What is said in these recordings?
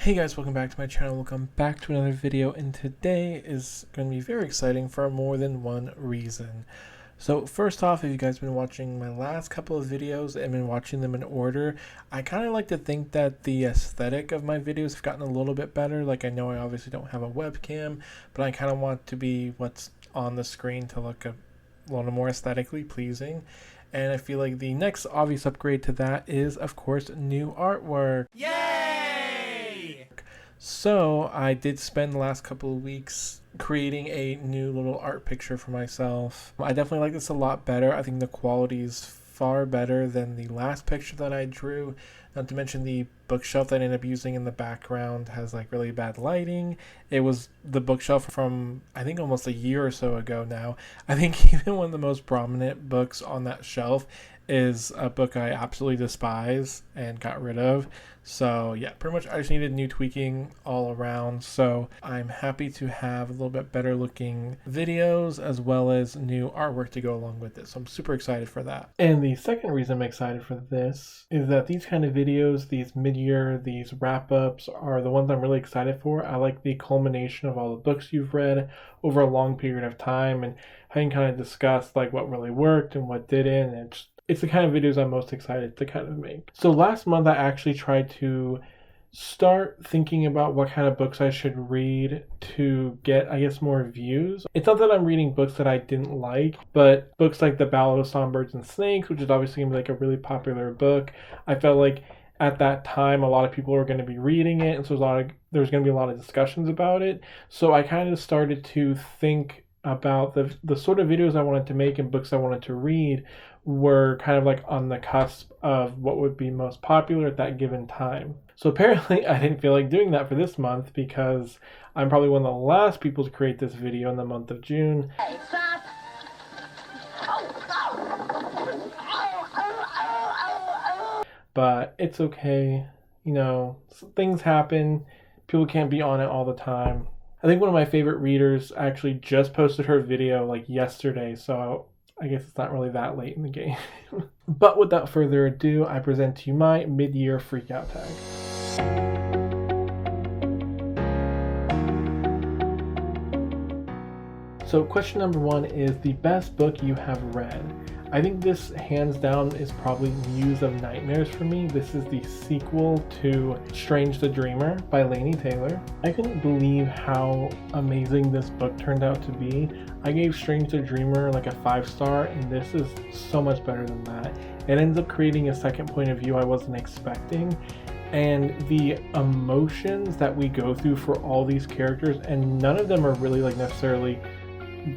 Hey guys, welcome back to my channel. Welcome back to another video, and today is going to be very exciting for more than one reason. So first off, if you guys have been watching my last couple of videos and been watching them in order, I kind of like to think that the aesthetic of my videos have gotten a little bit better. Like, I know I obviously don't have a webcam, but I kind of want to be what's on the screen to look a little more aesthetically pleasing. And I feel like the next obvious upgrade to that is, of course, new artwork. Yay! So I did spend the last couple of weeks creating a new little art picture for myself. I definitely like this a lot better. I think the quality is far better than the last picture that I drew. Not to mention the bookshelf that I ended up using in the background has like really bad lighting. It was the bookshelf from I think almost a year or so ago now. I think even one of the most prominent books on that shelf is a book I absolutely despise and got rid of. So yeah, pretty much I just needed new tweaking all around. So I'm happy to have a little bit better looking videos as well as new artwork to go along with it. So I'm super excited for that. And the second reason I'm excited for this is that these kind of videos, these mid-year, these wrap-ups are the ones I'm really excited for. I like the culmination of all the books you've read over a long period of time, and I can kind of discuss like what really worked and what didn't, and it's the kind of videos I'm most excited to kind of make. So last month I actually tried to start thinking about what kind of books I should read to get, I guess, more views. It's not that I'm reading books that I didn't like, but books like The Ballad of Songbirds and Snakes, which is obviously going to be like a really popular book. I felt like at that time a lot of people were going to be reading it, and so there's going to be a lot of discussions about it. So I kind of started to think about the sort of videos I wanted to make and books I wanted to read were kind of like on the cusp of what would be most popular at that given time. So apparently I didn't feel like doing that for this month because I'm probably one of the last people to create this video in the month of June. But it's okay, you know, things happen, people can't be on it all the time. I think one of my favorite readers actually just posted her video like yesterday, so I guess it's not really that late in the game. But without further ado, I present to you my mid-year freakout tag. So question number one is the best book you have read. I think this hands down is probably Muse of Nightmares for me. This is the sequel to Strange the Dreamer by Laini Taylor. I couldn't believe how amazing this book turned out to be. I gave Strange the Dreamer like a 5-star, and this is so much better than that. It ends up creating a second point of view I wasn't expecting, and the emotions that we go through for all these characters, and none of them are really like necessarily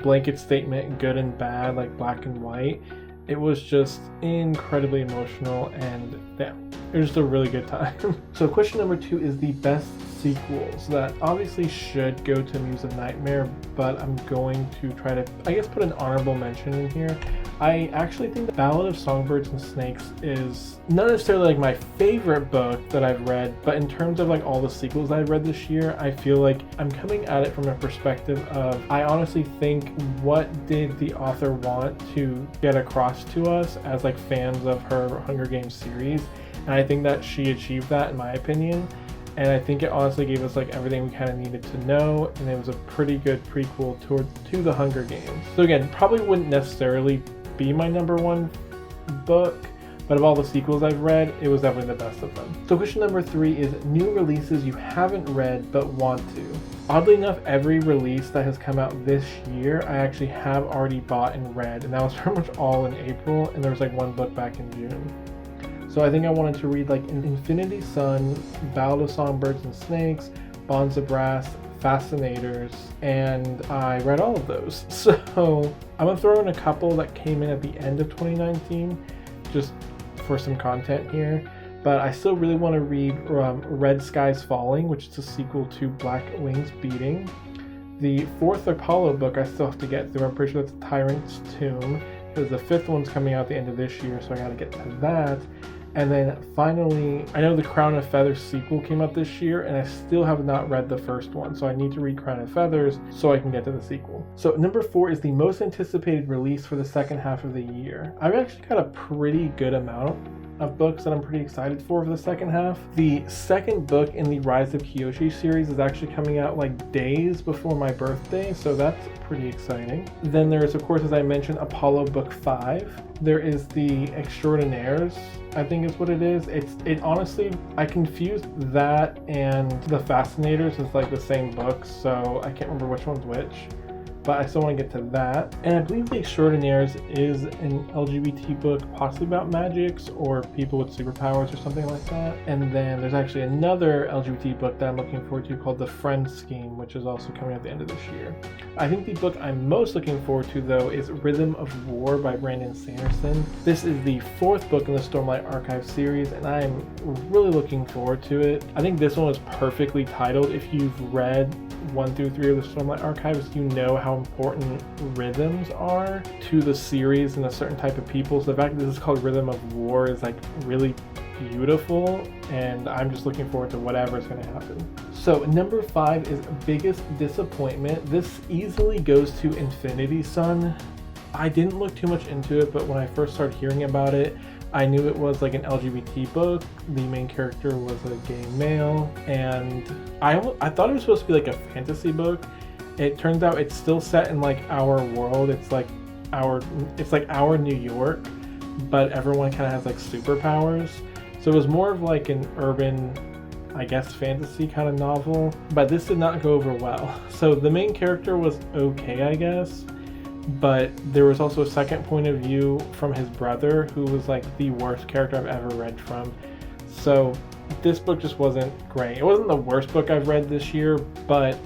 blanket statement good and bad, like black and white. It was just incredibly emotional, and yeah, it was just a really good time. So question number two is the best sequels. That obviously should go to Muse of Nightmare, but I'm going to try to, I guess, put an honorable mention in here. I actually think The Ballad of Songbirds and Snakes is not necessarily like my favorite book that I've read, but in terms of like all the sequels I've read this year, I feel like I'm coming at it from a perspective of, I honestly think, what did the author want to get across to us as like fans of her Hunger Games series? And I think that she achieved that, in my opinion. And I think it honestly gave us like everything we kind of needed to know, and it was a pretty good prequel to the Hunger Games. So again, probably wouldn't necessarily be my number one book, but of all the sequels I've read, it was definitely the best of them. So question number three is new releases you haven't read but want to. Oddly enough, every release that has come out this year, I actually have already bought and read, and that was pretty much all in April, and there was like one book back in June. So I think I wanted to read like Infinity Sun, Ballad of Songbirds and Snakes, Bonds of Brass, Fascinators, and I read all of those. So I'm gonna throw in a couple that came in at the end of 2019, just for some content here. But I still really want to read Red Skies Falling, which is a sequel to Black Wings Beating. The fourth Apollo book I still have to get through. I'm pretty sure that's Tyrant's Tomb, because the fifth one's coming out at the end of this year, so I gotta get to that. And then finally, I know the Crown of Feathers sequel came out this year, and I still have not read the first one, so I need to read Crown of Feathers so I can get to the sequel. So number four is the most anticipated release for the second half of the year. I've actually got a pretty good amount of books that I'm pretty excited for the second half. The second book in the Rise of Kyoshi series is actually coming out like days before my birthday, so that's pretty exciting. Then there's, of course, as I mentioned, Apollo Book 5. There is the Extraordinaires, I think is what it is. It honestly, I confused that and the Fascinators as like the same book, so I can't remember which one's which. But I still want to get to that. And I believe The Extraordinaires is an LGBT book, possibly about magics or people with superpowers or something like that. And then there's actually another LGBT book that I'm looking forward to called The Friend Scheme, which is also coming at the end of this year. I think the book I'm most looking forward to, though, is Rhythm of War by Brandon Sanderson. This is the fourth book in the Stormlight Archive series, and I'm really looking forward to it. I think this one was perfectly titled. If you've read 1 through 3 of the Stormlight Archives, you know how important rhythms are to the series and a certain type of people. So the fact that this is called Rhythm of War is like really beautiful, and I'm just looking forward to whatever is going to happen. So number 5 is Biggest Disappointment. This easily goes to Infinity Sun. I didn't look too much into it, but when I first started hearing about it, I knew it was like an LGBT book. The main character was a gay male, and I thought it was supposed to be like a fantasy book. It turns out it's still set in like our world. It's like our New York, but everyone kind of has like superpowers. So it was more of like an urban, I guess, fantasy kind of novel, but this did not go over well. So the main character was okay, I guess, but there was also a second point of view from his brother, who was like the worst character I've ever read from. So this book just wasn't great. It wasn't the worst book I've read this year, but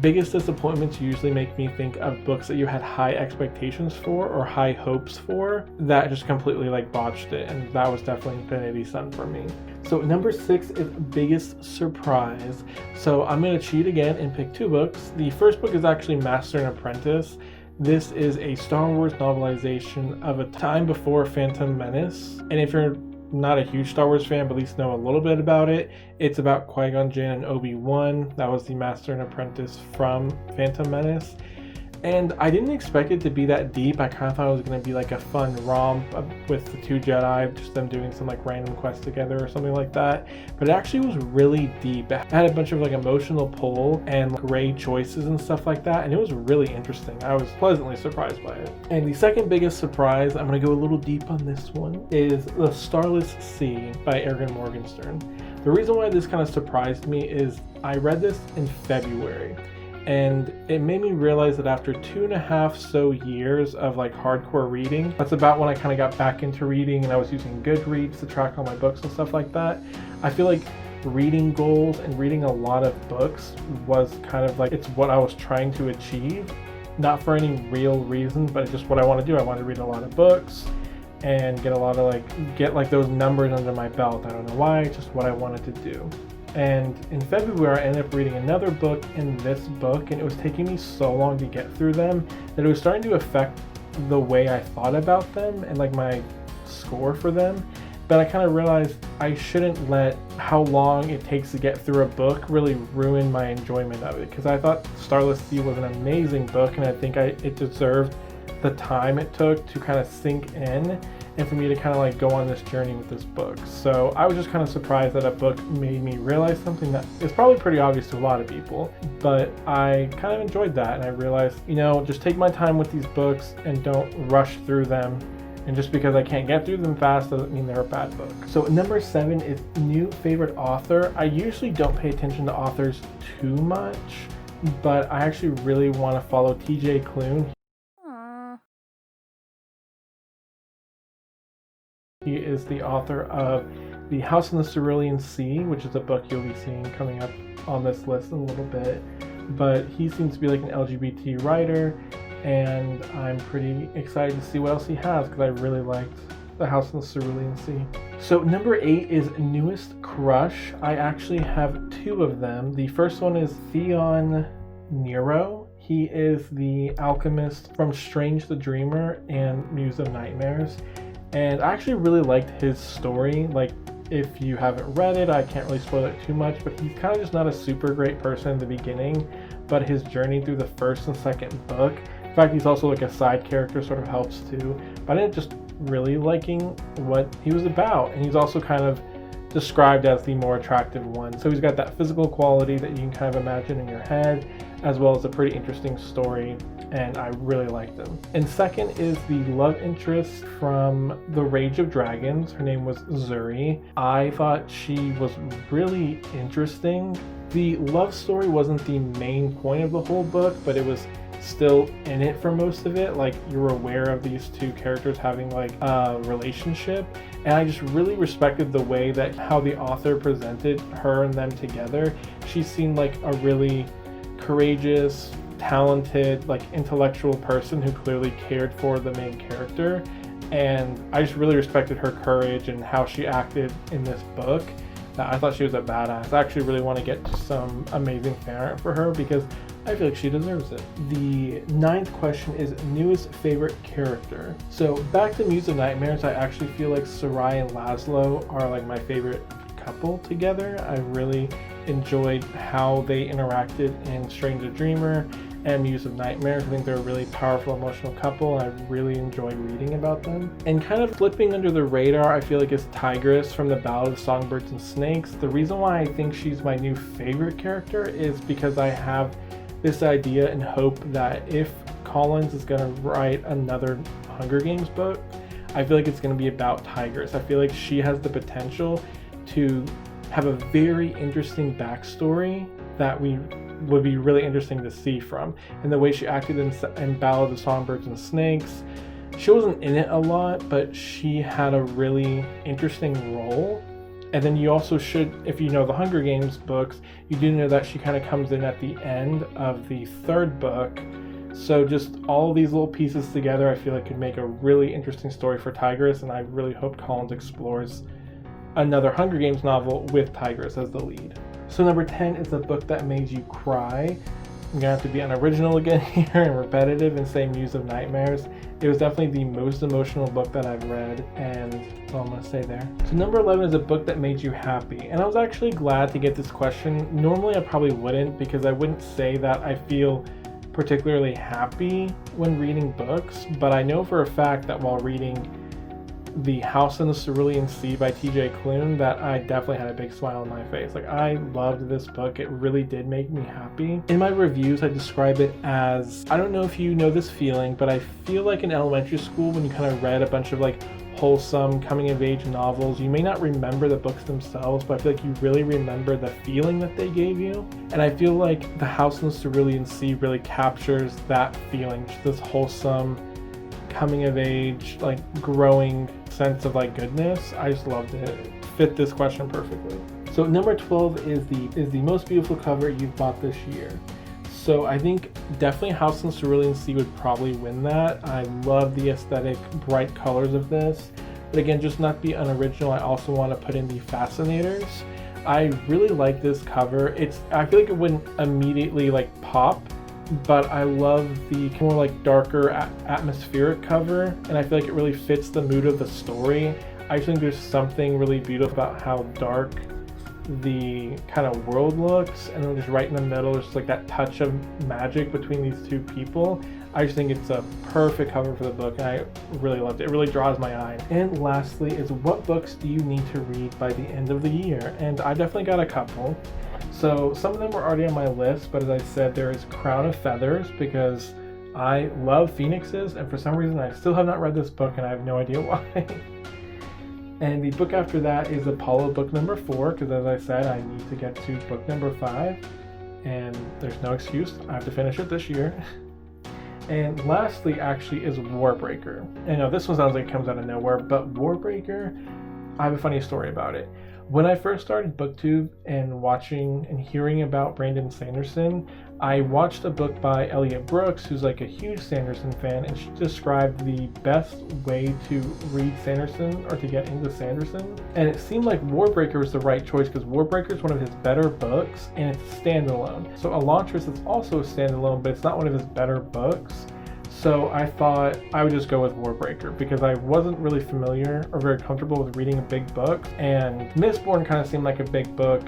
biggest disappointments usually make me think of books that you had high expectations for or high hopes for that just completely like botched it, and that was definitely Infinity Sun for me. So number 6 is Biggest Surprise. So I'm going to cheat again and pick 2 books. The first book is actually Master and Apprentice. This is a Star Wars novelization of a time before Phantom Menace, and if you're not a huge Star Wars fan, but at least know a little bit about it, it's about Qui-Gon Jinn and Obi-Wan. That was the Master and Apprentice from Phantom Menace. And I didn't expect it to be that deep. I kind of thought it was going to be like a fun romp with the 2 Jedi, just them doing some like random quests together or something like that. But it actually was really deep. It had a bunch of like emotional pull and great choices and stuff like that. And it was really interesting. I was pleasantly surprised by it. And the second biggest surprise, I'm going to go a little deep on this one, is The Starless Sea by Ergen Morgenstern. The reason why this kind of surprised me is I read this in February. And it made me realize that after 2.5 so years of like hardcore reading, that's about when I kind of got back into reading, and I was using Goodreads to track all my books and stuff like that. I feel like reading goals and reading a lot of books was kind of like, it's what I was trying to achieve, not for any real reason, but it's just what I want to do. I want to read a lot of books and get like those numbers under my belt. I don't know why, it's just what I wanted to do. And in February, I ended up reading another book in this book, and it was taking me so long to get through them that it was starting to affect the way I thought about them and like my score for them. But I kind of realized I shouldn't let how long it takes to get through a book really ruin my enjoyment of it, because I thought Starless Sea was an amazing book, and I think it deserved the time it took to kind of sink in and for me to kind of like go on this journey with this book. So I was just kind of surprised that a book made me realize something that is probably pretty obvious to a lot of people, but I kind of enjoyed that, and I realized, you know, just take my time with these books and don't rush through them. And just because I can't get through them fast doesn't mean they're a bad book. So number 7 is New Favorite Author. I usually don't pay attention to authors too much, but I actually really want to follow TJ Klune. He is the author of The House in the Cerulean Sea, which is a book you'll be seeing coming up on this list in a little bit. But he seems to be like an LGBT writer, and I'm pretty excited to see what else he has, because I really liked The House in the Cerulean Sea. So number 8 is Newest Crush. I actually have 2 of them. The first one is Theon Nero. He is the alchemist from Strange the Dreamer and Muse of Nightmares. And I actually really liked his story. Like, if you haven't read it, I can't really spoil it too much, but he's kind of just not a super great person in the beginning, but his journey through the first and second book The fact he's also like a side character sort of helps too. But I ended up just really liking what he was about, and he's also kind of described as the more attractive one. So he's got that physical quality that you can kind of imagine in your head, as well as a pretty interesting story, and I really liked him. And second is the love interest from The Rage of Dragons. Her name was Zuri. I thought she was really interesting. The love story wasn't the main point of the whole book, but it was still in it for most of it. Like, you're aware of these two characters having like a relationship, and I just really respected the way that how the author presented her and them together. She seemed like a really courageous, talented, like intellectual person who clearly cared for the main character, and I just really respected her courage and how she acted in this book. I thought she was a badass. I actually really want to get some amazing fan art for her because I feel like she deserves it. The 9th question is newest favorite character. So back to Muse of Nightmares, I actually feel like Sarai and Laszlo are like my favorite couple together. I really enjoyed how they interacted in Strange the Dreamer and Muse of Nightmares. I think they're a really powerful emotional couple. I really enjoyed reading about them. And kind of flipping under the radar, I feel like is Tigress from the Ballad of Songbirds and Snakes. The reason why I think she's my new favorite character is because I have this idea and hope that if Collins is going to write another Hunger Games book, I feel like it's going to be about Tigress. I feel like she has the potential to have a very interesting backstory that would be really interesting to see from. And the way she acted in Ballad of Songbirds and Snakes, she wasn't in it a lot, but she had a really interesting role. And then you also should, if you know the Hunger Games books, you do know that she kind of comes in at the end of the 3rd book. So just all of these little pieces together, I feel like could make a really interesting story for Tigress, and I really hope Collins explores another Hunger Games novel with Tigress as the lead. So number 10 is a book that made you cry. I'm gonna have to be unoriginal again here and repetitive and say Muse of Nightmares. It was definitely the most emotional book that I've read, and that's all I'm gonna say there. So number 11 is a book that made you happy. And I was actually glad to get this question. Normally I probably wouldn't, because I wouldn't say that I feel particularly happy when reading books, but I know for a fact that while reading The House in the Cerulean Sea by TJ Klune, that I definitely had a big smile on my face. Like, I loved this book. It really did make me happy. In my reviews, I describe it as, I don't know if you know this feeling, but I feel like in elementary school when you kind of read a bunch of like wholesome coming of age novels, you may not remember the books themselves, but I feel like you really remember the feeling that they gave you. And I feel like The House in the Cerulean Sea really captures that feeling, just this wholesome coming of age, like growing sense of like goodness. I just loved it. It fit this question perfectly. So number 12 is the most beautiful cover you've bought this year. So I think definitely House in the Cerulean Sea would probably win that. I love the aesthetic, bright colors of this. But again, just not be unoriginal, I also want to put in the Fascinators. I really like this cover. I feel like it wouldn't immediately like pop, but I love the more like darker atmospheric cover, and I feel like it really fits the mood of the story. I just think there's something really beautiful about how dark the kind of world looks, and then just right in the middle there's like that touch of magic between these two people. I just think it's a perfect cover for the book, and I really loved it. It really draws my eye. And lastly is, what books do you need to read by the end of the year? And I definitely got a couple. So some of them were already on my list, but as I said, there is Crown of Feathers, because I love phoenixes, and for some reason I still have not read this book, and I have no idea why. And the book after that is Apollo book number 4, because as I said, I need to get to book number 5, and there's no excuse, I have to finish it this year. And lastly actually is Warbreaker. I know this one sounds like it comes out of nowhere, but Warbreaker, I have a funny story about it. When I first started BookTube and watching and hearing about Brandon Sanderson, I watched a book by Elliot Brooks, who's like a huge Sanderson fan, and she described the best way to read Sanderson or to get into Sanderson. And it seemed like Warbreaker was the right choice, because Warbreaker is one of his better books and it's standalone. So Elantris is also a standalone, but it's not one of his better books. So I thought I would just go with Warbreaker, because I wasn't really familiar or very comfortable with reading a big book, and Mistborn kind of seemed like a big book,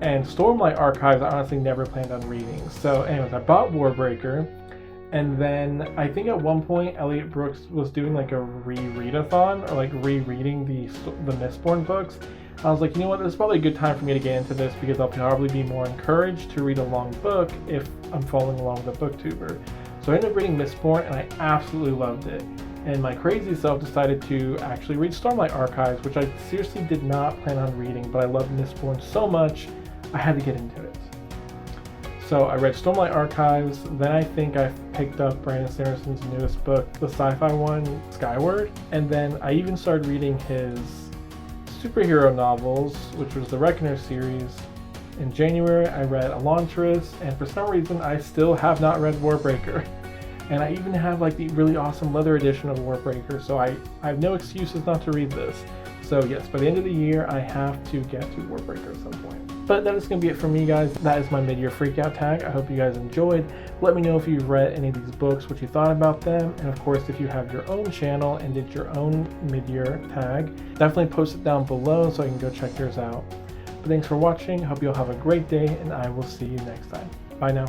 and Stormlight Archives I honestly never planned on reading. So anyways, I bought Warbreaker, And then I think at one point Elliot Brooks was doing like a rereadathon, or like rereading the Mistborn books. I was like, you know what, this is probably a good time for me to get into this because I'll probably be more encouraged to read a long book if I'm following along with a booktuber. So I ended up reading Mistborn and I absolutely loved it. And my crazy self decided to actually read Stormlight Archives, which I seriously did not plan on reading, but I loved Mistborn so much, I had to get into it. So I read Stormlight Archives, then I think I picked up Brandon Sanderson's newest book, the sci-fi one, Skyward, and then I even started reading his superhero novels, which was the Reckoner series. In January, I read Elantris, and for some reason, I still have not read Warbreaker. And I even have like the really awesome leather edition of Warbreaker, so I have no excuses not to read this. So yes, by the end of the year, I have to get to Warbreaker at some point. But that is going to be it for me, guys. That is my mid-year freakout tag. I hope you guys enjoyed. Let me know if you've read any of these books, what you thought about them, and of course, if you have your own channel and did your own mid-year tag, definitely post it down below so I can go check yours out. But thanks for watching. Hope you'll have a great day, and I will see you next time. Bye now.